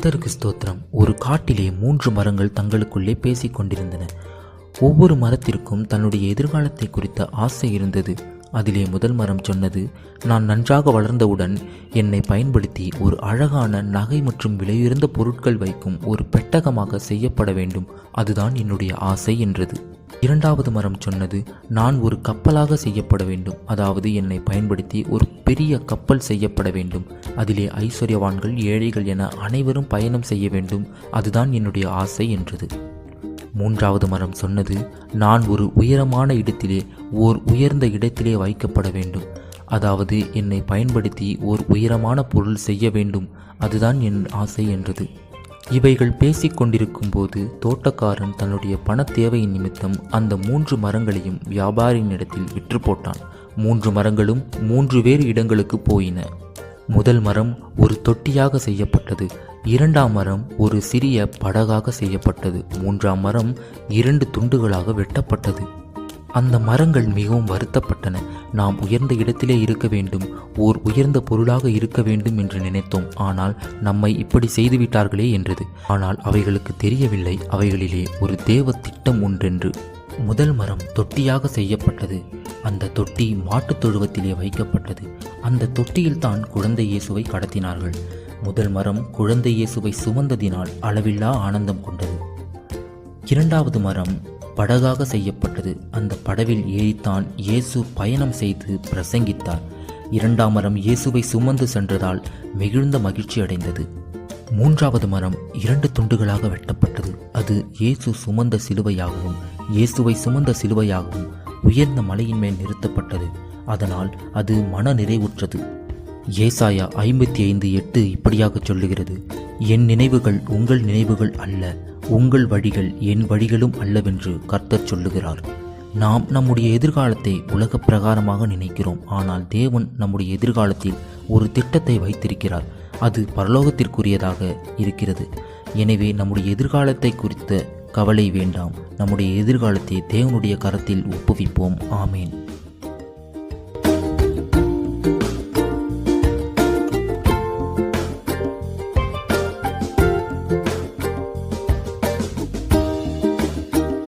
கர்த்தருக்கு ஸ்தோத்திரம். ஒரு காட்டிலே 3 மரங்கள் தங்களுக்குள்ளே பேசிக் கொண்டிருந்தன. ஒவ்வொரு மரத்திற்கும் தன்னுடைய எதிர்காலத்தை குறித்த ஆசை இருந்தது. அதிலே முதல் மரம் சொன்னது, நான் நன்றாக வளர்ந்தவுடன் என்னை பயன்படுத்தி ஒரு அழகான நகை மற்றும் விலையுயர்ந்த பொருட்கள் வைக்கும் ஒரு பெட்டகமாக செய்யப்பட வேண்டும், அதுதான் என்னுடைய ஆசை என்றது. இரண்டாவது மரம் சொன்னது, நான் ஒரு கப்பலாக செய்யப்பட வேண்டும், அதாவது என்னை பயன்படுத்தி ஒரு பெரிய கப்பல் செய்யப்பட வேண்டும், அதிலே ஐஸ்வர்யவான்கள் ஏழைகள் என அனைவரும் பயணம் செய்ய வேண்டும், அதுதான் என்னுடைய ஆசை என்றது. மூன்றாவது மரம் சொன்னது, நான் ஒரு உயரமான இடத்திலே உயர்ந்த இடத்திலே வைக்கப்பட வேண்டும், அதாவது என்னை பயன்படுத்தி ஓர் உயரமான பொருள் செய்ய வேண்டும், அதுதான் என் ஆசை என்றது. இவைகள் பேசிக் கொண்டிருக்கும் போது தோட்டக்காரன் தன்னுடைய பண தேவையின் நிமித்தம் அந்த 3 மரங்களையும் வியாபாரியினிடத்தில் விற்று போட்டான். 3 மரங்களும் 3 வேறு இடங்களுக்கு போயின. முதல் மரம் ஒரு தொட்டியாக செய்யப்பட்டது. 2ஆம் மரம் ஒரு சிறிய படகாக செய்யப்பட்டது. 3ஆம் மரம் 2 துண்டுகளாக வெட்டப்பட்டது. அந்த மரங்கள் மிகவும் வருத்தப்பட்டன. நாம் உயர்ந்த இடத்திலே இருக்க வேண்டும், ஓர் உயர்ந்த பொருளாக இருக்க வேண்டும் என்று நினைத்தோம், ஆனால் நம்மை இப்படி செய்துவிட்டார்களே என்றது. ஆனால் அவைகளுக்கு தெரியவில்லை அவைகளிலே ஒரு தேவ திட்டம் உண்டென்று. முதல் மரம் தொட்டியாக செய்யப்பட்டது. அந்த தொட்டி மாட்டுத் தொழுவத்திலே வைக்கப்பட்டது. அந்த தொட்டியில் தான் குழந்தை இயேசுவை கடத்தினார்கள். முதல் மரம் குழந்தை இயேசுவை சுமந்ததினால் அளவில்லா ஆனந்தம் கொண்டது. 2வது மரம் படகாக செய்யப்பட்டது. அந்த படவில் ஏறித்தான் இயேசு பயணம் செய்து பிரசங்கித்தார். 2ஆம் மரம் இயேசுவை சுமந்து சென்றதால் மிகுந்த மகிழ்ச்சி அடைந்தது. 3வது மரம் 2 துண்டுகளாக வெட்டப்பட்டது. அது இயேசு சுமந்த சிலுவையாகவும் இயேசுவை சுமந்த சிலுவையாகவும் உயர்ந்த மலையின் மேல் நிறுத்தப்பட்டது. அதனால் அது மன நிறைவுற்றது. ஏசாயா 55:8 இப்படியாக சொல்லுகிறது, என் நினைவுகள் உங்கள் நினைவுகள் அல்ல, உங்கள் வழிகள் என் வழிகளும் அல்லவென்று கர்த்தர் சொல்லுகிறார். நாம் நம்முடைய எதிர்காலத்தை உலக பிரகாரமாக நினைக்கிறோம், ஆனால் தேவன் நம்முடைய எதிர்காலத்தில் ஒரு திட்டத்தை வைத்திருக்கிறார். அது பரலோகத்திற்குரியதாக இருக்கிறது. எனவே நம்முடைய எதிர்காலத்தை குறித்த கவலை வேண்டாம். நம்முடைய எதிர்காலத்தை தேவனுடைய கரத்தில் ஒப்புவிப்போம். ஆமேன்.